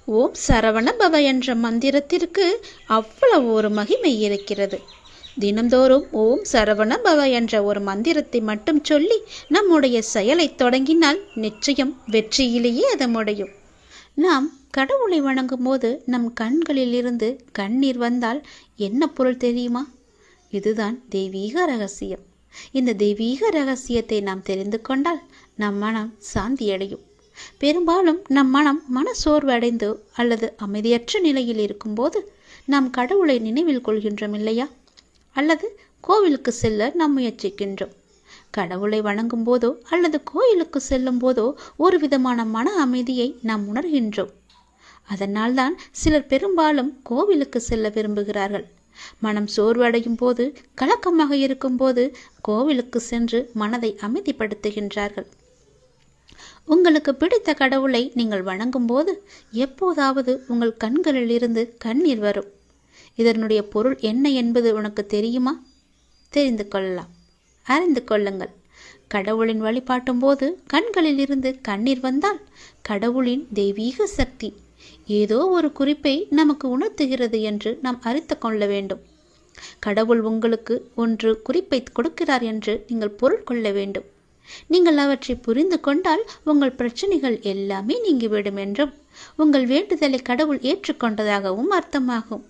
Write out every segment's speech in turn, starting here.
ஓம் சரவண பவ என்ற மந்திரத்திற்கு அவ்வளவு ஒரு மகிமை இருக்கிறது. தினந்தோறும் ஓம் சரவண பவ என்ற ஒரு மந்திரத்தை மட்டும் சொல்லி நம்முடைய செயலை தொடங்கினால் நிச்சயம் வெற்றியிலேயே அது முடியும். நாம் கடவுளை வணங்கும் போது நம் கண்களில் இருந்து கண்ணீர் வந்தால் என்ன பொருள் தெரியுமா? இதுதான் தெய்வீக ரகசியம். இந்த தெய்வீக ரகசியத்தை நாம் தெரிந்து கொண்டால் நம் மனம் சாந்தியடையும். பெரும்பாலும் நம் மன சோர்வடைந்து அல்லது அமைதியற்ற நிலையில் இருக்கும்போது நாம் கடவுளை நினைவில் கொள்கின்றோம் இல்லையா? அல்லது கோவிலுக்கு செல்ல நாம் முயற்சிக்கின்றோம். கடவுளை வணங்கும் போதோ அல்லது கோயிலுக்கு செல்லும் போதோ ஒரு விதமான மன அமைதியை நாம் உணர்கின்றோம். அதனால்தான் சிலர் பெரும்பாலும் கோவிலுக்கு செல்ல விரும்புகிறார்கள். மனம் சோர்வடையும் போது, கலக்கமாக இருக்கும் போது கோவிலுக்கு சென்று மனதை அமைதிப்படுத்துகின்றார்கள். உங்களுக்கு பிடித்த கடவுளை நீங்கள் வணங்கும் போது எப்போதாவது உங்கள் கண்களில் இருந்து கண்ணீர் வரும். இதனுடைய பொருள் என்ன என்பது உனக்கு தெரியுமா? தெரிந்து கொள்ளலாம், அறிந்து கொள்ளுங்கள். கடவுளின் வழிபாட்டும் போது கண்களில் இருந்து கண்ணீர் வந்தால் கடவுளின் தெய்வீக சக்தி ஏதோ ஒரு குறிப்பை நமக்கு உணர்த்துகிறது என்று நாம் அறிந்து கொள்ள வேண்டும். கடவுள் உங்களுக்கு ஒன்று குறிப்பை கொடுக்கிறார் என்று நீங்கள் பொருள் கொள்ள வேண்டும். நீங்கள் அவற்றை புரிந்து கொண்டால் உங்கள் பிரச்சனைகள் எல்லாமே நீங்கிவிடும் என்றும் உங்கள் வேண்டுதலை கடவுள் ஏற்றுக்கொண்டதாகவும் அர்த்தமாகும்.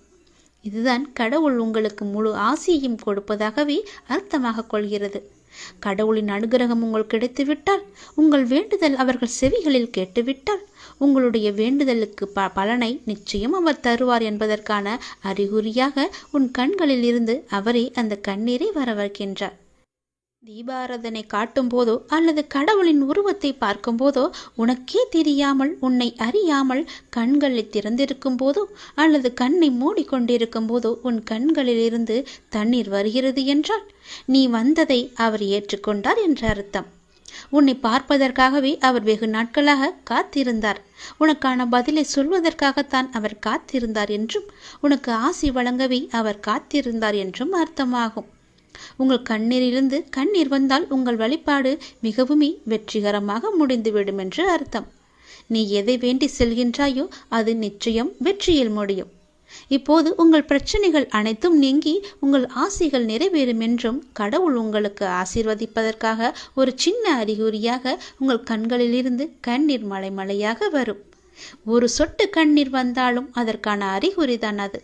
இதுதான் கடவுள் உங்களுக்கு முழு ஆசியையும் கொடுப்பதாகவே அர்த்தமாக கொள்கிறது. கடவுளின் அனுகிரகம் உங்களுக்கு கிடைத்துவிட்டால், உங்கள் வேண்டுதல் அவர்கள் செவிகளில் கேட்டுவிட்டால், உங்களுடைய வேண்டுதலுக்கு பலனை நிச்சயம் அவர் தருவார் என்பதற்கான அறிகுறியாக உன் கண்களில் இருந்து அவரே அந்த கண்ணீரை வரவழைக்கின்றார். தீபாராதனை காட்டும் போதோ அல்லது கடவுளின் உருவத்தை பார்க்கும் போதோ உனக்கே தெரியாமல், உன்னை அறியாமல் கண்களை திறந்திருக்கும் போதோ அல்லது கண்ணை மூடிக்கொண்டிருக்கும் போதோ உன் கண்களில் இருந்து தண்ணீர் வருகிறது என்றால் நீ வந்ததை அவர் ஏற்றுக்கொண்டார் என்ற அர்த்தம். உன்னை பார்ப்பதற்காகவே அவர் வெகு நாட்களாக காத்திருந்தார். உனக்கான பதிலை சொல்வதற்காகத்தான் அவர் காத்திருந்தார் என்றும், உனக்கு ஆசி வழங்கவே அவர் காத்திருந்தார் என்றும் அர்த்தமாகும். உங்கள் கண்ணீரிலிருந்து கண்ணீர் வந்தால் உங்கள் வழிபாடு மிகவுமே வெற்றிகரமாக முடிந்துவிடும் என்று அர்த்தம். நீ எதை வேண்டி செல்கின்றாயோ அது நிச்சயம் வெற்றியில் முடியும். இப்போது உங்கள் பிரச்சனைகள் அனைத்தும் நீங்கி உங்கள் ஆசைகள் நிறைவேறும் என்றும் கடவுள் உங்களுக்கு ஆசீர்வதிப்பதற்காக ஒரு சின்ன அறிகுறியாக உங்கள் கண்களிலிருந்து கண்ணீர் மலை மலையாக வரும். ஒரு சொட்டு கண்ணீர் வந்தாலும் அதற்கான அறிகுறிதான் அது.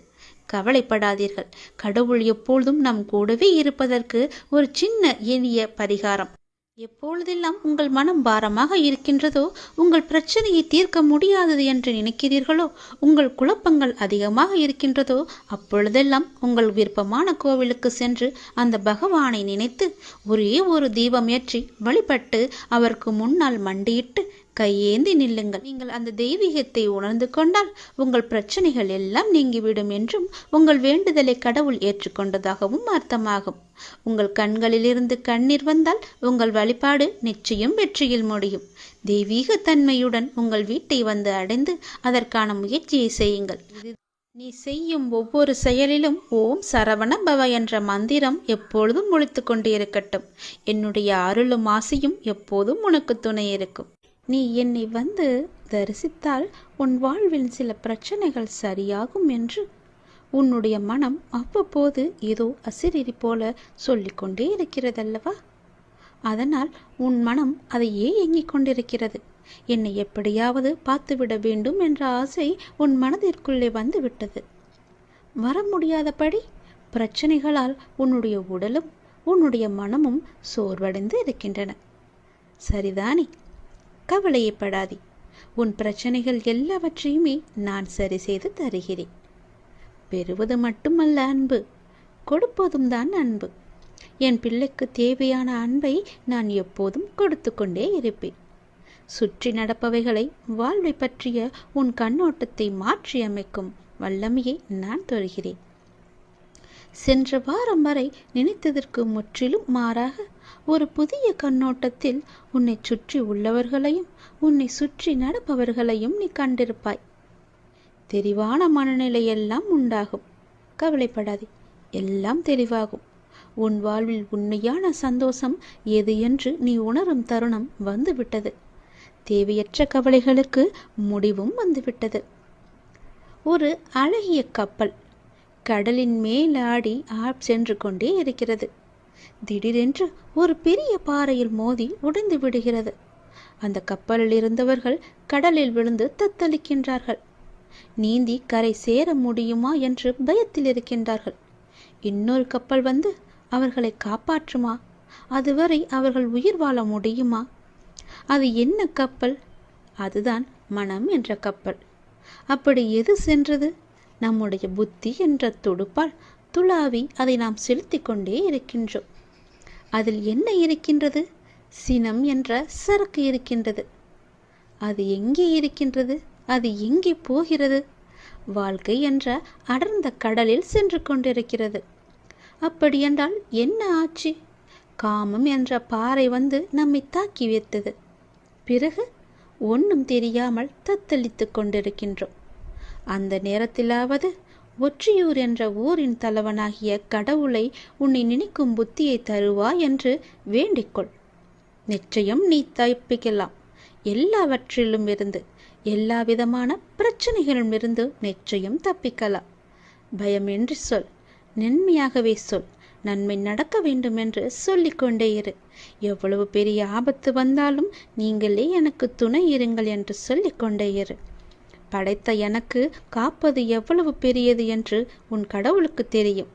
கவலைப்படாதீர்கள். கடவுள் எப்பொழுதும் நம் கூடவே இருப்பதற்கு ஒரு சின்ன எளிய பரிகாரம். எப்பொழுதெல்லாம் உங்கள் மனம் பாரமாக இருக்கின்றதோ, உங்கள் பிரச்சனையை தீர்க்க முடியாதது என்று நினைக்கிறீர்களோ, உங்கள் குழப்பங்கள் அதிகமாக இருக்கின்றதோ, அப்பொழுதெல்லாம் உங்கள் விருப்பமான கோவிலுக்கு சென்று அந்த பகவானை நினைத்து ஒரே ஒரு தீபம் ஏற்றி வழிபட்டு அவருக்கு முன்னால் மண்டியிட்டு கையேந்தி நில்லுங்கள். நீங்கள் அந்த தெய்வீகத்தை உணர்ந்து கொண்டால் உங்கள் பிரச்சனைகள் எல்லாம் நீங்கிவிடும் என்றும் உங்கள் வேண்டுதலை கடவுள் ஏற்றுக்கொண்டதாகவும் அர்த்தமாகும். உங்கள் கண்களிலிருந்து கண்ணீர் வந்தால் உங்கள் வழிபாடு நிச்சயம் வெற்றியில் முடியும். தெய்வீக தன்மையுடன் உங்கள் வீட்டை வந்து அடைந்து அதற்கான முயற்சியை செய்யுங்கள். நீ செய்யும் ஒவ்வொரு செயலிலும் ஓம் சரவண பவ என்ற மந்திரம் எப்பொழுதும் ஒலித்து கொண்டே இருக்கட்டும். என்னுடைய அருளும் ஆசையும் எப்போதும் உனக்கு துணை இருக்கும். நீ என்னை வந்து தரிசித்தால் உன் வாழ்வில் சில பிரச்சனைகள் சரியாகும் என்று உன்னுடைய மனம் அவ்வப்போது ஏதோ அசிரிரி போல சொல்லிக்கொண்டே இருக்கிறதல்லவா? அதனால் உன் மனம் அதையே ஏங்கிக் கொண்டிருக்கிறது. என்னை எப்படியாவது பார்த்துவிட வேண்டும் என்ற ஆசை உன் மனதிற்குள்ளே வந்து விட்டது. வர முடியாதபடி பிரச்சனைகளால் உன்னுடைய உடலும் உன்னுடைய மனமும் சோர்வடைந்து இருக்கின்றன. சரிதானே? கவலையப்படாதே. உன் பிரச்சனைகள் எல்லாவற்றையுமே நான் சரி செய்து தருகிறேன். பெறுவது மட்டுமல்ல அன்பு, கொடுப்பதும் தான் அன்பு. என் பிள்ளைக்கு தேவையான அன்பை நான் எப்போதும் கொடுத்து கொண்டே இருப்பேன். சுற்றி நடப்பவைகளை, வாழ்வை பற்றிய உன் கண்ணோட்டத்தை மாற்றி அமைக்கும் வல்லமையை நான் தருகிறேன். சென்ற வாரம் வரை நினைத்ததற்கு முற்றிலும் மாறாக ஒரு புதிய கண்ணோட்டத்தில் உன்னை சுற்றி உள்ளவர்களையும் உன்னை சுற்றி நடப்பவர்களையும் நீ கண்டிருப்பாய். தெளிவான மனநிலையெல்லாம் உண்டாகும். கவலைப்படாதே, எல்லாம் தெளிவாகும். உன் வாழ்வில் உண்மையான சந்தோஷம் எது என்று நீ உணரும் தருணம் வந்துவிட்டது. தேவையற்ற கவலைகளுக்கு முடிவும் வந்துவிட்டது. ஒரு அழகிய கப்பல் கடலின் மேலாடி சென்று கொண்டே இருக்கிறது. திடீரென்று ஒரு பெரிய பாறையில் மோதி உடைந்து விடுகிறது. அந்த கப்பலில் இருந்தவர்கள் கடலில் விழுந்து தத்தளிக்கின்றார்கள். நீந்தி கரை சேர முடியுமா என்று பயத்தில் இருக்கின்றார்கள். இன்னொரு கப்பல் வந்து அவர்களை காப்பாற்றுமா? அதுவரை அவர்கள் உயிர் வாழ முடியுமா? அது என்ன கப்பல்? அதுதான் மனம் என்ற கப்பல். அப்படி எது சென்றது? நம்முடைய புத்தி என்ற துடுப்பால் துளாவி அதை நாம் செலுத்தி கொண்டே இருக்கின்றோம். அதில் என்ன இருக்கின்றது? சினம் என்ற சரக்கு இருக்கின்றது. அது எங்கே இருக்கின்றது? அது எங்கே போகிறது? வாழ்க்கை என்ற அடர்ந்த கடலில் சென்று கொண்டிருக்கிறது. அப்படியென்றால் என்ன ஆச்சு? காமம் என்ற பாறை வந்து நம்மை தாக்கி வைத்தது. பிறகு ஒன்றும் தெரியாமல் தத்தளித்து கொண்டிருக்கின்றோம். அந்த நேரத்திலாவது ஒற்றியூர் என்ற ஊரின் தலைவனாகிய கடவுளை உன்னை நினைக்கும் புத்தியை தருவா என்று வேண்டிக்கொள். நிச்சயம் நீ தப்பிக்கலாம். எல்லாவற்றிலும் இருந்து, எல்லா விதமான பிரச்சனைகளிலும் இருந்து நிச்சயம் தப்பிக்கலாம். பயமின்றி சொல், நன்மையாகவே சொல், நன்மை நடக்க வேண்டும் என்று சொல்லிக்கொண்டே இரு. எவ்வளவு பெரிய ஆபத்து வந்தாலும் நீங்களே எனக்கு துணை இருங்கள் என்று சொல்லிக்கொண்டே இரு. படைத்த எனக்கு காப்பது எவ்வளவு பெரியது என்று உன் கடவுளுக்கு தெரியும்.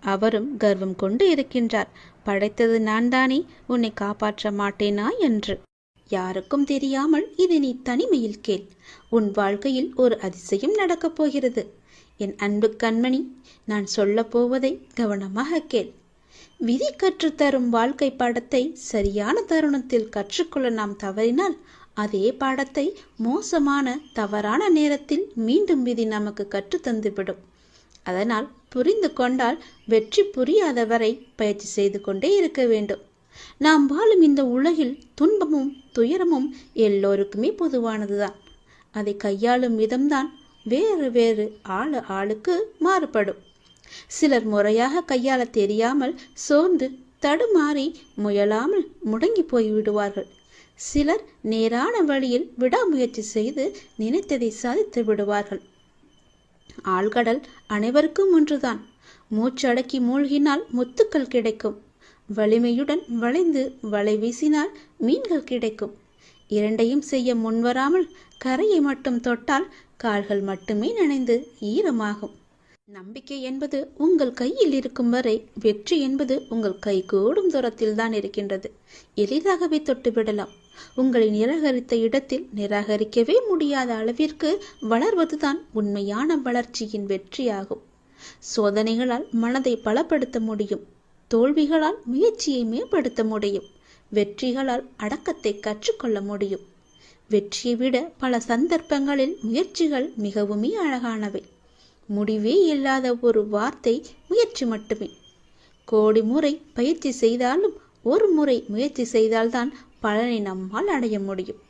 அவரும் கர்வம் கொண்டு இருக்கின்றார், படைத்தது நான் தானே, உன்னை காப்பாற்ற மாட்டேனா என்று. யாருக்கும் தெரியாமல் இது நீ தனிமையில் கேள். உன் வாழ்க்கையில் ஒரு அதிசயம் நடக்கப் போகிறது. என் அன்பு கண்மணி, நான் சொல்ல போவதை கவனமாக கேள். விதி கற்றுத்தரும் வாழ்க்கை பாடத்தை சரியான தருணத்தில் கற்றுக்கொள்ள நாம் தவறினால் அதே பாடத்தை மோசமான தவறான நேரத்தில் மீண்டும் விதி நமக்கு கற்றுத்தந்துவிடும். அதனால் புரிந்து கொண்டால் வெற்றி புரியாதவரை பயிற்சி செய்து கொண்டே இருக்க வேண்டும். நாம் வாழும் இந்த உலகில் துன்பமும் துயரமும் எல்லோருக்குமே பொதுவானதுதான். அதை கையாளும் விதம்தான் வேறு வேறு ஆளுக்கு மாறுபடும். சிலர் முறையாக கையாள தெரியாமல் சோர்ந்து தடுமாறி முயலாமல் முடங்கி போய்விடுவார்கள். சிலர் நேரான வழியில் விடாமுயற்சி செய்து நினைத்ததை சாதித்து விடுவார்கள். ஆழ்கடல் அனைவருக்கும் ஒன்றுதான். மூச்சடக்கி மூழ்கினால் முத்துக்கள் கிடைக்கும். வலிமையுடன் வளைந்து வலை வீசினால் மீன்கள் கிடைக்கும். இரண்டையும் செய்ய முன்வராமல் கரையை மட்டும் தொட்டால் கால்கள் மட்டுமே நனைந்து ஈரமாகும். நம்பிக்கை என்பது உங்கள் கையில் இருக்கும் வரை வெற்றி என்பது உங்கள் கை கூடும் தூரத்தில் தான் இருக்கின்றது. எளிதாகவே தொட்டுவிடலாம். உங்களை நிராகரித்த இடத்தில் நிராகரிக்கவே முடியாத அளவிற்கு வளர்வதுதான் உண்மையான வளர்ச்சியின் வெற்றியாகும். சோதனைகளால் மனதை பலப்படுத்த முடியும். தோல்விகளால் முயற்சியை மேம்படுத்த முடியும். வெற்றிகளால் அடக்கத்தை கற்றுக்கொள்ள முடியும். வெற்றியை விட பல சந்தர்ப்பங்களில் முயற்சிகள் மிகவுமே அழகானவை. முடிவே இல்லாத ஒரு வார்த்தை முயற்சி மட்டுமே. கோடி முறை பயிற்சி செய்தாலும் ஒரு முறை முயற்சி செய்தால்தான் பலனை நம்மால் அடைய முடியும்.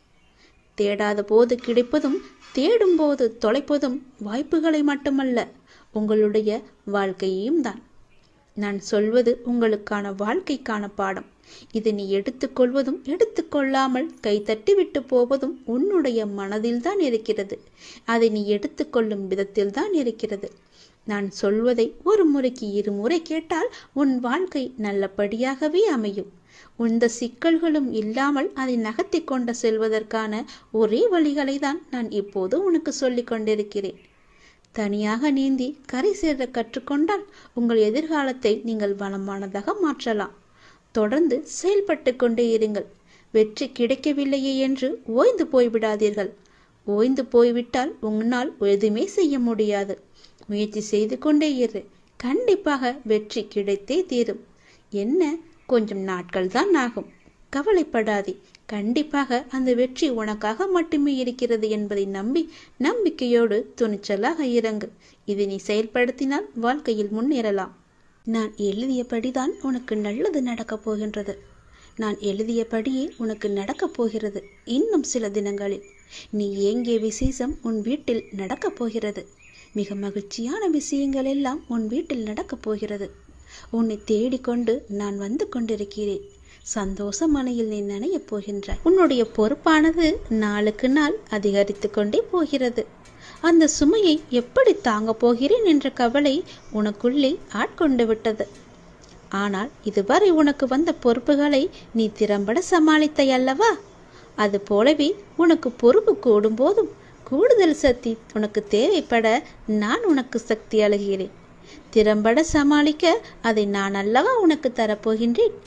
தேடாத போது கிடைப்பதும் தேடும் போது தொலைப்பதும் வாய்ப்புகளை மட்டுமல்ல, உங்களுடைய வாழ்க்கையையும் தான். நான் சொல்வது உங்களுக்கான வாழ்க்கைக்கான பாடம். இதை நீ எடுத்துக்கொள்வதும் எடுத்துக்கொள்ளாமல் கைத்தட்டி விட்டு போவதும் உன்னுடைய மனதில்தான் இருக்கிறது. அதை நீ எடுத்துக்கொள்ளும் விதத்தில்தான் இருக்கிறது. நான் சொல்வதை ஒரு முறைக்கு இருமுறை கேட்டால் உன் வாழ்க்கை நல்லபடியாகவே அமையும். இந்த சிக்கல்களும் இல்லாமல் அதை நகர்த்தி கொண்டு செல்வதற்கான ஒரே வழிகளை தான் நான் இப்போது உனக்கு சொல்லிக் கொண்டிருக்கிறேன். தனியாக நீந்தி கரை சேர கற்றுக்கொண்டால் உங்கள் எதிர்காலத்தை நீங்கள் வளமானதாக மாற்றலாம். தொடர்ந்து செயல்பட்டு கொண்டே இருங்கள். வெற்றி கிடைக்கவில்லையே என்று ஓய்ந்து போய்விடாதீர்கள். ஓய்ந்து போய்விட்டால் உன்னால் எதுவுமே செய்ய முடியாது. முயற்சி செய்து கொண்டே இரு. கண்டிப்பாக வெற்றி கிடைத்தே தீரும். என்ன, கொஞ்சம் நாட்கள் தான் ஆகும். கவலைப்படாதே. கண்டிப்பாக அந்த வெற்றி உனக்காக மட்டுமே இருக்கிறது என்பதை நம்பி நம்பிக்கையோடு துணிச்சலாக இறங்கு. இதை நீ செயல்படுத்தினால் வாழ்க்கையில் முன்னேறலாம். நான் எழுதியபடிதான் உனக்கு நல்லது நடக்கப் போகின்றது. நான் எழுதியபடியே உனக்கு நடக்கப் போகிறது. இன்னும் சில தினங்களில் நீ ஏங்கிய விசேஷம் உன் வீட்டில் நடக்கப் போகிறது. மிக மகிழ்ச்சியான விஷயங்கள் எல்லாம் உன் வீட்டில் நடக்கப் போகிறது. உன்னை தேடிக்கொண்டு நான் வந்து கொண்டிருக்கிறேன். சந்தோஷ மலையில் நீ நனையப் போகின்றாய். உன்னுடைய பொறுப்பானது நாளுக்கு நாள் அதிகரித்து கொண்டே போகிறது. அந்த சுமையை எப்படி தாங்கப் போகிறேன் என்ற கவலை உனக்குள்ளே ஆட்கொண்டு விட்டது. ஆனால் இதுவரை உனக்கு வந்த பொறுப்புகளை நீ திறம்பட சமாளித்தாய் அல்லவா? அது போலவே உனக்கு பொறுப்பு கூடும் போதும் கூடுதல் சக்தி உனக்கு தேவைப்பட நான் உனக்கு சக்தி அழுகிறேன். திறம்பட சமாளிக்க அதை நான் அல்லவா உனக்கு தரப்போகின்றேன்.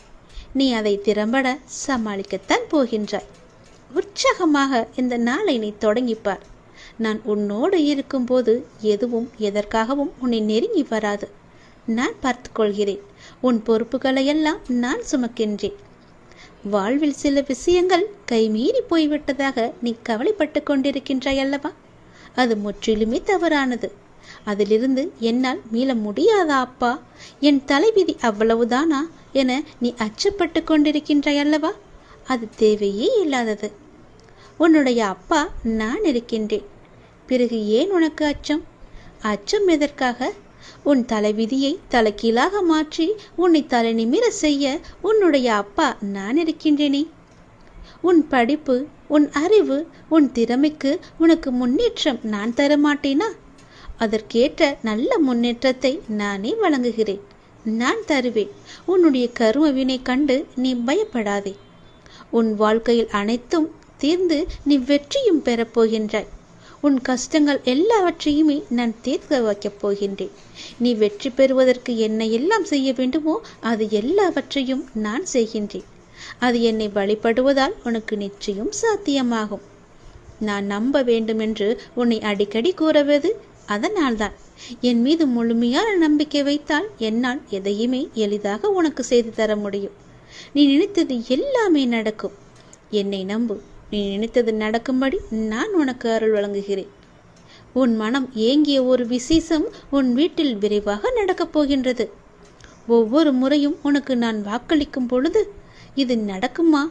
நீ அதை திறம்பட சமாளிக்கத்தான் போகின்றாய். உற்சாகமாக இந்த நாளை நீ தொடங்கிப்பார். நான் உன்னோடு இருக்கும்போது எதுவும் எதற்காகவும் உன்னை நெருங்கி வராது. நான் பார்த்து கொள்கிறேன். உன் பொறுப்புகளையெல்லாம் நான் சுமக்கின்றேன். வாழ்வில் சில விஷயங்கள் கைமீறி போய்விட்டதாக நீ கவலைப்பட்டு கொண்டிருக்கின்றாய் அல்லவா? அது முற்றிலுமே தவறானது. அதிலிருந்து என்னால் மீள முடியாதா அப்பா, என் தலைவிதி அவ்வளவுதானா என நீ அச்சப்பட்டு கொண்டிருக்கின்றாய் அல்லவா? அது தேவையே இல்லாதது. உன்னுடைய அப்பா நான் இருக்கின்றேன். பிறகு ஏன் உனக்கு அச்சம்? அச்சம் எதற்காக? உன் தலைவிதியை தலைகீழாக மாற்றி உன்னை தலை நிமிர செய்ய உன்னுடைய அப்பா நான் இருக்கின்றேனே. உன் படிப்பு, உன் அறிவு, உன் திறமைக்கு உனக்கு முன்னேற்றம் நான் தரமாட்டேனா? அதற்கேற்ற நல்ல முன்னேற்றத்தை நானே வழங்குகிறேன். நான் தருவேன். உன்னுடைய கர்ம வினை கண்டு நீ பயப்படாதே. உன் வாழ்க்கையில் அனைத்தும் தீர்ந்து நீ வெற்றியும் பெறப்போகின்றாய். உன் கஷ்டங்கள் எல்லாவற்றையுமே நான் தீர்க்க வைக்கப் போகின்றேன். நீ வெற்றி பெறுவதற்கு என்ன எல்லாம் செய்ய வேண்டுமோ அது எல்லாவற்றையும் நான் செய்கின்றேன். அது என்னை வழிபடுவதால் உனக்கு நிச்சயம் சாத்தியமாகும். நான் நம்ப வேண்டும் என்று உன்னை அடிக்கடி கூறுவது அதனால்தான். என் மீது முழுமையான நம்பிக்கை வைத்தால் என்னால் எதையுமே எளிதாக உனக்கு செய்து தர முடியும். நீ நினைத்தது எல்லாமே நடக்கும். என்னை நம்பு. நீ நினைத்தது நடக்கும்படி நான் உனக்கு அருள் வழங்குகிறேன். உன் மனம் ஏங்கிய ஒரு விசேஷம் உன் வீட்டில் விரைவாக நடக்கப் போகின்றது. ஒவ்வொரு முறையும் உனக்கு நான் வாக்களிக்கும் பொழுது இது நடக்குமா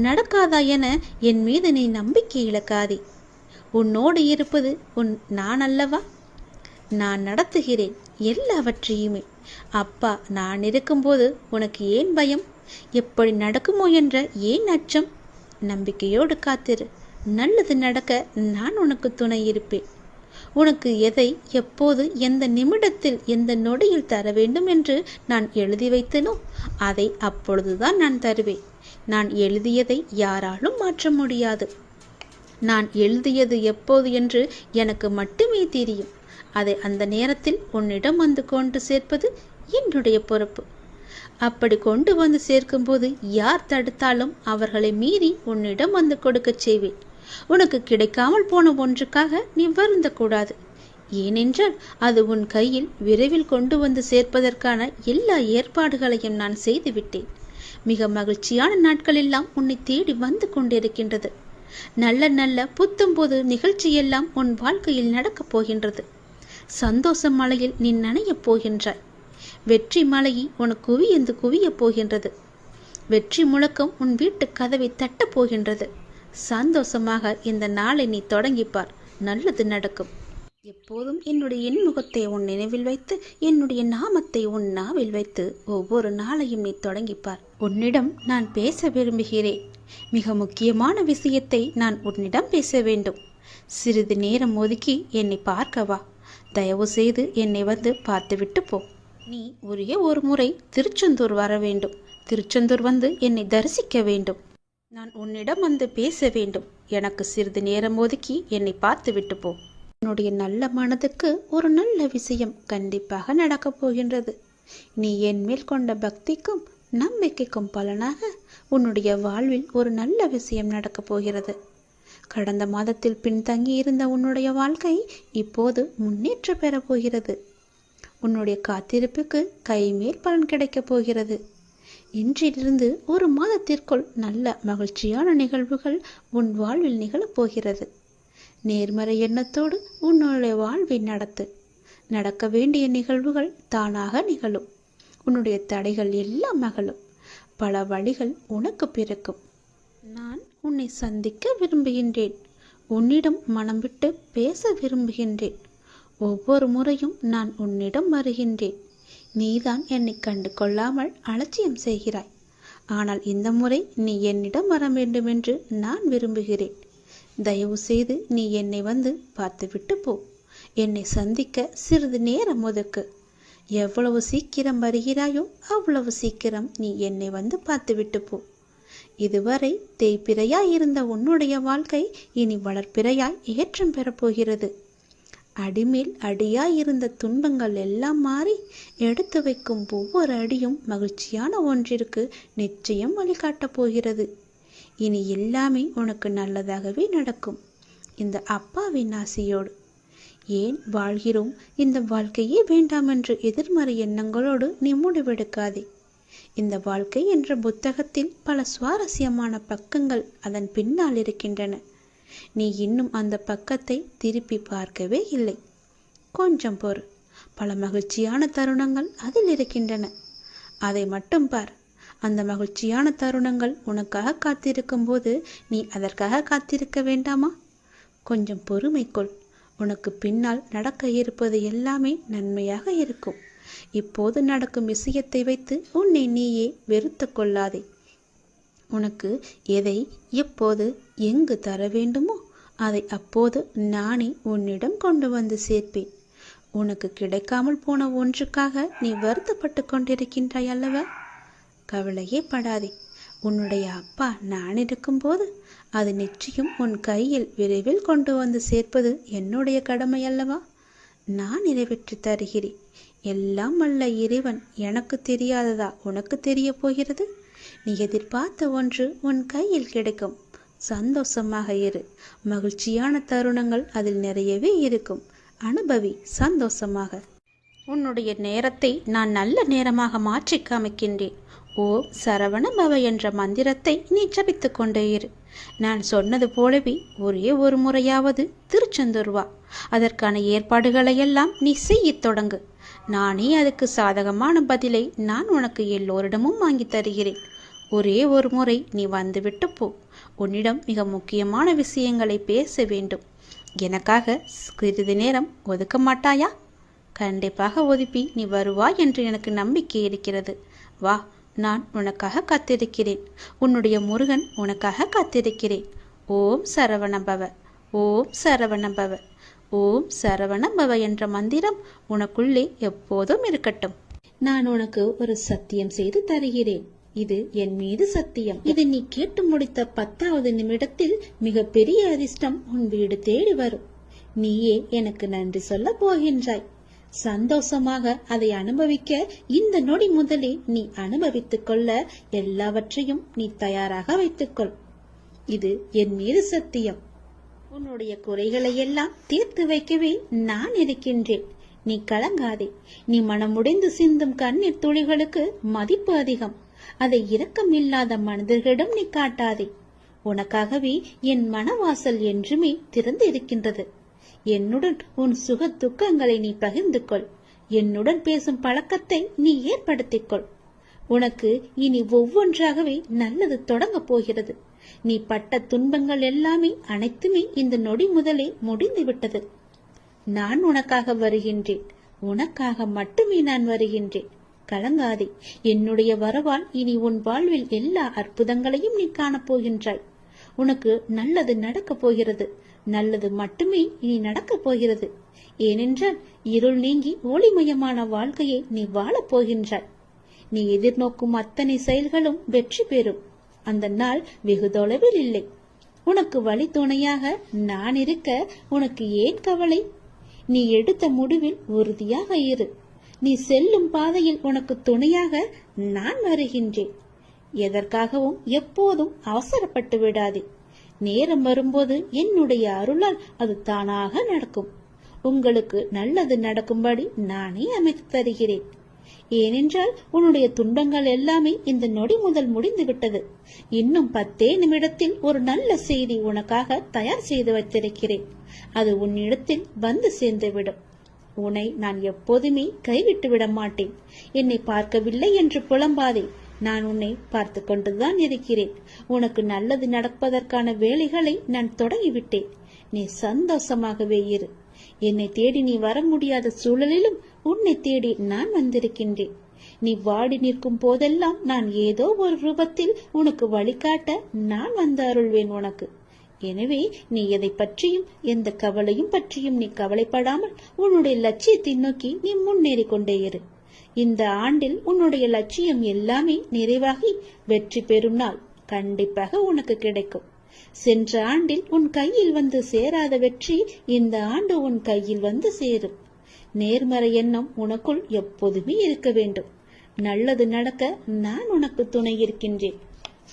நடக்காதா என என் மீது நீ நம்பிக்கை இழக்காதே. உன்னோடு இருப்பது நான் அல்லவா? நான் நடத்துகிறேன் எல்லாவற்றையுமே. அப்பா நான் இருக்கும்போது உனக்கு ஏன் பயம்? எப்படி நடக்குமோ என்ற ஏன் அச்சம்? நம்பிக்கையோடு காத்திரு. நல்லது நடக்க நான் உனக்கு துணை இருப்பேன். உனக்கு எதை எப்போது எந்த நிமிடத்தில் எந்த நொடியில் தர வேண்டும் என்று நான் எழுதி வைத்தனோ அதை அப்பொழுதுதான் நான் தருவேன். நான் எழுதியதை யாராலும் மாற்ற முடியாது. நான் எழுதியது எப்போது என்று எனக்கு மட்டுமே தெரியும். அதை அந்த நேரத்தில் உன்னிடம் வந்து கொண்டு சேர்ப்பது என்னுடைய பொறுப்பு. அப்படி கொண்டு வந்து சேர்க்கும்போது யார் தடுத்தாலும் அவர்களை மீறி உன்னிடம் வந்து கொடுக்க செய்வேன். உனக்கு கிடைக்காமல் போன ஒன்றுக்காக நீ வருந்தக்கூடாது. ஏனென்றால் அது உன் கையில் விரைவில் கொண்டு வந்து சேர்ப்பதற்கான எல்லா ஏற்பாடுகளையும் நான் செய்துவிட்டேன். மிக மகிழ்ச்சியான நாட்கள் எல்லாம் உன்னை தேடி வந்து கொண்டிருக்கின்றது. நல்ல நல்ல புத்தம்போது நிகழ்ச்சியெல்லாம் உன் வாழ்க்கையில் நடக்கப் போகின்றது. சந்தோஷ மலையில் நீ நனையப் போகின்றாய். வெற்றி மலையை உனக்கு குவியந்து குவியப் போகின்றது. வெற்றி முழக்கம் உன் வீட்டு கதவை தட்டப் போகின்றது. சந்தோஷமாக இந்த நாளை நீ தொடங்கிப்பார். நல்லது நடக்கும். எப்போதும் என்னுடைய இன்முகத்தை உன் நினைவில் வைத்து என்னுடைய நாமத்தை உன் நாவில் வைத்து ஒவ்வொரு நாளையும் நீ தொடங்கிப்பார். உன்னிடம் நான் பேச விரும்புகிறேன். மிக முக்கியமான விஷயத்தை நான் உன்னிடம் பேச வேண்டும். சிறிது நேரம் ஒதுக்கி என்னை பார்க்கவா. தயவு செய்து என்னை வந்து பார்த்துவிட்டு போ. நீ ஒரே ஒரு முறை திருச்செந்தூர் வர வேண்டும். திருச்செந்தூர் வந்து என்னை தரிசிக்க வேண்டும். நான் உன்னிடம் வந்து பேச வேண்டும். எனக்கு சிறிது நேரம் ஒதுக்கி என்னை பார்த்து விட்டு போ. உன்னுடைய நல்ல மனதுக்கு ஒரு நல்ல விஷயம் கண்டிப்பாக நடக்கப் போகின்றது. நீ என் மேல் கொண்ட பக்திக்கும் நம்பிக்கைக்கும் பலனாக உன்னுடைய வாழ்வில் ஒரு நல்ல விஷயம் நடக்கப் போகிறது. கடந்த மாதத்தில் பின்தங்கி இருந்த உன்னுடைய வாழ்க்கை இப்போது முன்னேற்றம் பெறப் போகிறது. உன்னுடைய காத்திருப்புக்கு கைமேல் பலன் கிடைக்கப் போகிறது. இன்றிலிருந்து ஒரு மாதத்திற்குள் நல்ல மகிழ்ச்சியான நிகழ்வுகள் உன் வாழ்வில் நிகழப்போகிறது. நேர்மறை எண்ணத்தோடு உன்னுடைய வாழ்வை நடத்து. நடக்க வேண்டிய நிகழ்வுகள் தானாக நிகழும். உன்னுடைய தடைகள் எல்லாம் அகலும். பல வழிகள் உனக்கு பிறக்கும். நான் உன்னை சந்திக்க விரும்புகின்றேன். உன்னிடம் மனம் விட்டு பேச விரும்புகின்றேன். ஒவ்வொரு முறையும் நான் உன்னிடம் வருகின்றேன். நீதான் என்னை கண்டு கொள்ளாமல் அலட்சியம் செய்கிறாய். ஆனால் இந்த முறை நீ என்னிடம் வர வேண்டும் என்று நான் விரும்புகிறேன். தயவு செய்து நீ என்னை வந்து பார்த்துவிட்டு போ. என்னை சந்திக்க சிறிது நேரம் ஒதுக்கு. எவ்வளவு சீக்கிரம் வருகிறாயோ அவ்வளவு சீக்கிரம் நீ என்னை வந்து பார்த்துவிட்டு போ. இதுவரை தேய்பிறையாய் இருந்த உன்னுடைய வாழ்க்கை இனி வளர்ப்பிறையாய் ஏற்றம் பெறப்போகிறது. அடிமேல் அடியாய் இருந்த துன்பங்கள் எல்லாம் மாறி எடுத்து வைக்கும் ஒவ்வொரு அடியும் மகிழ்ச்சியான ஒன்றிற்கு நிச்சயம் வழிகாட்டப் போகிறது. இனி எல்லாமே உனக்கு நல்லதாகவே நடக்கும், இந்த அப்பாவின் ஆசையோடு. ஏன் வாழ்கிறோம், இந்த வாழ்க்கையே வேண்டாம் என்று எதிர்மறை எண்ணங்களோடு நீ முடிவெடுக்காதே. இந்த வாழ்க்கை என்ற புத்தகத்தில் பல சுவாரஸ்யமான பக்கங்கள் அதன் பின்னால் இருக்கின்றன. நீ இன்னும் அந்த பக்கத்தை திருப்பி பார்க்கவே இல்லை. கொஞ்சம் பொறு, பல மகிழ்ச்சியான தருணங்கள் அதில் இருக்கின்றன. அதை மட்டும் பார். அந்த மகிழ்ச்சியான தருணங்கள் உனக்காக காத்திருக்கும் போது நீ அதற்காக காத்திருக்க வேண்டாமா? கொஞ்சம் பொறுமை கொள். உனக்கு பின்னால் நடக்க இருப்பது எல்லாமே நன்மையாக இருக்கும். இப்போது நடக்கும் விஷயத்தை வைத்து உன்னை நீயே வெறுத்து கொள்ளாதே. உனக்கு எதை எப்போது எங்கு தர வேண்டுமோ அதை அப்போது நானே உன்னிடம் கொண்டு வந்து சேர்ப்பேன். உனக்கு கிடைக்காமல் போன ஒன்றுக்காக நீ வருத்தப்பட்டு கொண்டிருக்கின்றாய் அல்லவா? கவலையே படாதே. உன்னுடைய அப்பா நான் இருக்கும்போது அது நிச்சயம் உன் கையில் விரைவில் கொண்டு வந்து சேர்ப்பது என்னுடைய கடமை அல்லவா? நான் நிறைவேற்றி தருகிறேன். எல்லாம் வல்ல இறைவன் எனக்கு தெரியாததா உனக்கு தெரிய போகிறது? நீ எதிர்பார்த்த ஒன்று உன் கையில் கிடைக்கும். சந்தோஷமாக இரு. மகிழ்ச்சியான தருணங்கள் அதில் நிறையவே இருக்கும். அனுபவி சந்தோஷமாக. உன்னுடைய நேரத்தை நான் நல்ல நேரமாக மாற்றி காமிக்கின்றேன். ஓம் சரவண பவ என்ற மந்திரத்தை நீ ஜபித்து கொண்டே இரு. நான் சொன்னது போலவே ஒரே ஒரு முறையாவது திருச்செந்தூர் வா. அதற்கான ஏற்பாடுகளை எல்லாம் நீ செய்யத் தொடங்கு. நானே அதுக்கு சாதகமான பதிலை நான் உனக்கு எல்லோரிடமும் வாங்கி தருகிறேன். ஒரே ஒரு முறை நீ வந்துவிட்டு போ. உன்னிடம் மிக முக்கியமான விஷயங்களை பேச வேண்டும். எனக்காக சிறிது நேரம் ஒதுக்க மாட்டாயா? கண்டிப்பாக ஒதுப்பி நீ வருவாய் என்று எனக்கு நம்பிக்கை இருக்கிறது. வா, நான் உனக்காக காத்திருக்கிறேன். உன்னுடைய முருகன் உனக்காக காத்திருக்கிறேன். ஓம் சரவண பவ, ஓம் சரவண பவ, ஓம் சரவண பவ என்ற மந்திரம் உனக்குள்ளே எப்போதும் இருக்கட்டும். நான் உனக்கு ஒரு சத்தியம் செய்து தருகிறேன். இது என் மீது சத்தியம். இதை நீ கேட்டு முடித்த 10வது நிமிடத்தில் மிக பெரிய அதிர்ஷ்டம் உன் வீடு தேடி வரும். நீயே எனக்கு நன்றி சொல்ல போகின்றாய். சந்தோஷமாக அதை அனுபவிக்க இந்த நொடி முதலே நீ அனுபவித்துக் கொள்ள எல்லாவற்றையும் நீ தயாராக வைத்துக்கொள். இது என் மீது சத்தியம். உன்னுடைய குறைகளை எல்லாம் தீர்த்து வைக்கவே நான் இருக்கின்றேன். நீ கலங்காதே. நீ மனமுடைந்து சிந்தும் கண்ணீர் துளிகளுக்கு மதிப்பு அதிகம். அதை இரக்கம் இல்லாத மனிதர்களிடம் நீ காட்டாதே. உனக்காகவே என் மனவாசல் என்றுமே திறந்து இருக்கின்றது. என்னுடன் உன் சுக துக்கங்களை நீ பகிர்ந்து கொள். என்னுடன் பேசும் பழக்கத்தை நீ ஏற்படுத்திக் கொள். உனக்கு இனி ஒவ்வொன்றாகவே நல்லது தொடங்க போகிறது. நீ பட்ட துன்பங்கள் எல்லாமே அனைத்துமே இந்த நொடி முதலே முடிந்து விட்டது. நான் உனக்காக வருகின்றேன். உனக்காக மட்டுமே நான் வருகின்றேன். கலங்காதே. என்னுடைய வரவால் இனி உன் வாழ்வில் எல்லா அற்புதங்களையும் நீ காணப்போகின்றாய். உனக்கு நல்லது நடக்கப் போகிறது. நல்லது மட்டுமே இனி நடக்கப் போகிறது. ஏனென்றால் இருள் நீங்கி ஒளிமயமான வாழ்க்கையை நீ வாழப் போகின்றாய். நீ எதிர்நோக்கும் அத்தனை செயல்களும் வெற்றி பெறும். அந்த நாள் வெகு தொலைவில் இல்லை. உனக்கு வழி துணையாக நான் இருக்க உனக்கு ஏன் கவலை? நீ எடுத்த முடிவில் உறுதியாக இரு. நீ செல்லும் பாதையில் உனக்கு துணையாக நான் வருகின்றேன். எதற்காகவும் எப்போதும் அவசரப்பட்டு விடாதே. நேரம் வரும்போது என்னுடைய அருளால் அது தானாக நடக்கும். உங்களுக்கு நல்லது நடக்கும்படி நானே அமைத்து தருகிறேன். ஏனென்றால் உன்னுடைய துன்பங்கள் எல்லாமே இந்த நொடி முதல் முடிந்து விட்டது. இன்னும் 10 நிமிடத்தில் ஒரு நல்ல செய்தி உனக்காக தயார் செய்து வைத்திருக்கிறேன். அது உன்னிடத்தில் வந்து சேர்ந்துவிடும். உன்னை நான் எப்போதுமே கைவிட்டு விட மாட்டேன். என்னை பார்க்கவில்லை என்று புலம்பாதே. நான் உன்னை பார்த்து கொண்டுதான் இருக்கிறேன். உனக்கு நல்லது நடப்பதற்கான வேலைகளை நான் தொடங்கிவிட்டேன். நீ சந்தோஷமாகவே இரு. என்னை தேடி நீ வர முடியாத சூழலிலும் உன்னை தேடி நான் வந்திருக்கின்றேன். நீ வாடி நிற்கும் போதெல்லாம் நான் ஏதோ ஒரு ரூபத்தில் உனக்கு வழிகாட்ட நான் வந்து அருள்வேன் உனக்கு. எனவே நீ எதை பற்றியும் எந்த கவலையும் பற்றியும் நீ கவலைப்படாமல் உன்னுடைய லட்சியத்தை நோக்கி நீ முன்னேறி கொண்டே இரு. இந்த ஆண்டில் உன்னுடைய லட்சியம் எல்லாமே நிறைவாகி வெற்றி பெறும் நாள் கண்டிப்பாக உனக்கு கிடைக்கும். சென்ற ஆண்டில் உன் கையில் வந்து சேராத வெற்றி இந்த ஆண்டு உன் கையில் வந்து சேரும். நேர்மறை எண்ணம் உனக்குள் எப்போதுமே இருக்க வேண்டும். நல்லது நடக்க நான் உனக்கு துணை இருக்கின்றேன்.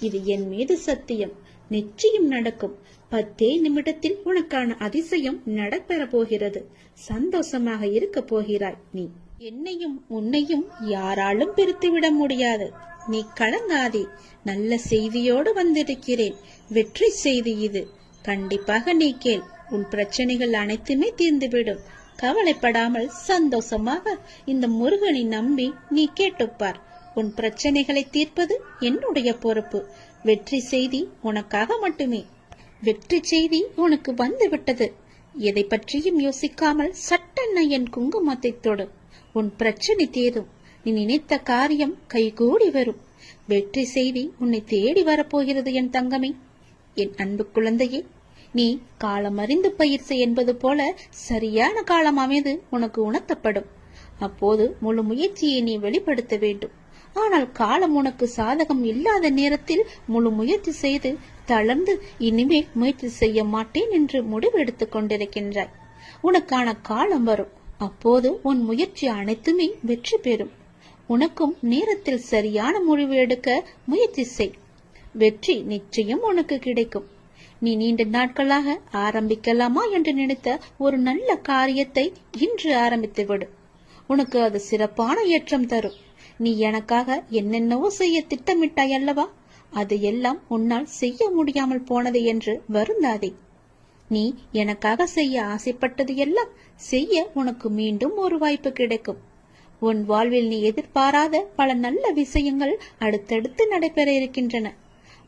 இது என் மீது சத்தியம். நிச்சயம் நடக்கும். 10 நிமிடத்தில் உனக்கான அதிசயம் நடைபெற போகிறது. சந்தோஷமாக இருக்க போகிறாய். நீ என்னையும் உன்னையும் யாராலும் பிரித்துவிட முடியாது. நீ கலங்காதே. நல்ல செய்தியோடு வந்திருக்கிறேன். வெற்றி செய்தி இது. கண்டிப்பாக நீ கேள். உன் பிரச்சனைகள் அனைத்துமே தீர்ந்துவிடும். கவலைப்படாமல் சந்தோஷமாக இந்த முருகனை நம்பி நீ கேட்டுப்பார். உன் பிரச்சனைகளை தீர்ப்பது என்னுடைய பொறுப்பு. வெற்றி செய்தி உனக்காக மட்டுமே. வெற்றி செய்தி உனக்கு வந்து விட்டது. எதை பற்றியும் யோசிக்காமல் சட்டென்ன என் குங்குமத்தை தொடு. உன் பிரச்சனை தீரும். நீ நினைத்த காரியம் கைகூடி வரும். வெற்றி செய்தி உன்னை தேடி வரப்போகிறது என் தங்கமே. என் அன்பு குழந்தையே, நீ காலம் அறிந்து பயிற்சி என்பது போல சரியான காலம் அமைது உனக்கு உணர்த்தப்படும். அப்போது முழு முயற்சியை நீ வெளிப்படுத்த வேண்டும். ஆனால் காலம் உனக்கு சாதகம் இல்லாத நேரத்தில் முழு முயற்சி செய்து தளர்ந்து இனிமேல் முயற்சி செய்ய மாட்டேன் என்று முடிவு எடுத்துக் கொண்டிருக்கின்றாய். உனக்கான காலம் வரும். அப்போது உன் முயற்சி அனைத்துமே வெற்றி பெறும். உனக்கும் நேரத்தில் சரியான முடிவு எடுக்க முயற்சி செய். வெற்றி நிச்சயம் உனக்கு கிடைக்கும். நீ நீண்ட நாட்களாக ஆரம்பிக்கலாமா என்று நினைத்த ஒரு நல்ல காரியத்தை இன்று ஆரம்பித்து விடு. உனக்கு அது சிறப்பான ஏற்றம் தரும். நீ எனக்காக என்னென்னவோ செய்ய திட்டமிட்டாய் அல்லவா? அது எல்லாம் உன்னால் செய்ய முடியாமல் போனது என்று வருந்தாதே. நீ எனக்காக செய்ய ஆசைப்பட்டது எல்லாம் செய்ய உனக்கு மீண்டும் ஒரு வாய்ப்பு கிடைக்கும். உன் வாழ்வில் நீ எதிர்பாராத பல நல்ல விஷயங்கள் அடுத்தடுத்து நடைபெற இருக்கின்றன.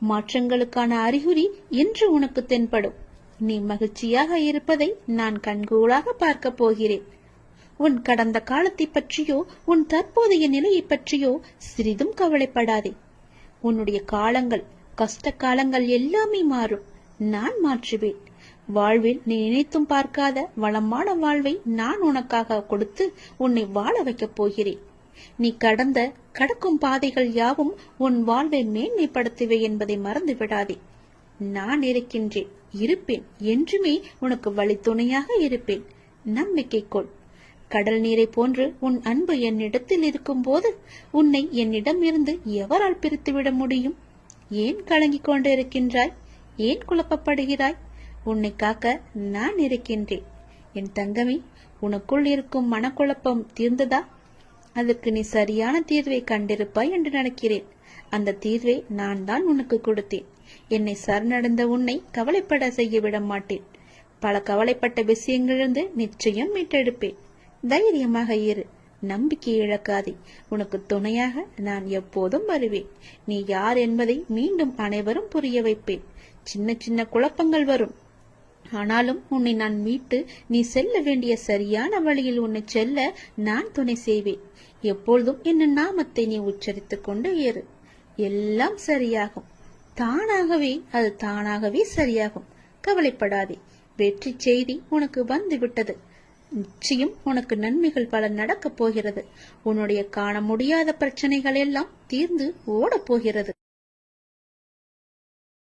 மாற்றங்களுக்கான அறிகுறி இன்று உனக்கு தென்படும். நீ மகிழ்ச்சியாக இருப்பதை நான் கண்கூடாக பார்க்க போகிறேன். உன் கடந்த காலத்தை பற்றியோ உன் தற்போதைய நிலையை பற்றியோ சிறிதும் கவலைப்படாதே. உன்னுடைய காலங்கள், கஷ்ட காலங்கள் எல்லாமே மாறும். நான் மாற்றுவேன். வாழ்வில் நீ நினைத்தும் பார்க்காத வளமான வாழ்வை நான் உனக்காக கொடுத்து உன்னை வாழ வைக்கப் போகிறேன். நீ கடக்கும் பாதைகள் யாவும் உன் வாழ்வை மேன்மைப்படுத்துவே என்பதை மறந்து விடாதே. நான் இருக்கின்றேன், இருப்பேன். என்றுமே உனக்கு வழித்துணையாக இருப்பேன். நம்பிக்கை கொள். கடல் நீரை போன்று உன் அன்பு என்னிடத்தில் இருக்கும் போது உன்னை என்னிடம் இருந்து எவரால் பிரித்துவிட முடியும்? ஏன் கலங்கிக் கொண்டிருக்கின்றாய்? ஏன் குழப்பப்படுகிறாய்? உன்னை காக்க நான் இருக்கின்றேன். என் தங்கமே, உனக்குள் இருக்கும் மனக்குழப்பம் தீர்ந்ததா? அதற்கு நீ சரியான தீர்வை கண்டிருப்பாய் என்று நினைக்கிறேன். அந்த தீர்வை நான் தான் உனக்கு கொடுத்தேன். என்னை சரணடைந்த உன்னை கவலைப்பட செய்ய விட மாட்டேன். பல கவலைப்பட்ட விஷயங்களிலிருந்து நிச்சயம் மீட்டெடுப்பேன். தைரியமாக இரு. நம்பிக்கை இழக்காதே. உனக்கு துணையாக நான் எப்போதும் வருவேன். நீ யார் என்பதை மீண்டும் அனைவரும் புரிய வைப்பேன். சின்ன சின்ன குழப்பங்கள் வரும். ஆனாலும் உன்னை நான் மீட்டு நீ செல்ல வேண்டிய சரியான வழியில் உன்னை செல்ல நான் துணை செய்வேன். எப்பொழுதும் என் நாமத்தை நீ உச்சரித்துக் கொண்டு ஏறு. எல்லாம் சரியாகும். அது தானாகவே சரியாகும். கவலைப்படாதே. வெற்றி செய்தி உனக்கு வந்து விட்டது. நிச்சயம் உனக்கு நன்மைகள் பல நடக்கப் போகிறது. உன்னுடைய காண முடியாத பிரச்சனைகள் எல்லாம் தீர்ந்து ஓடப் போகிறது.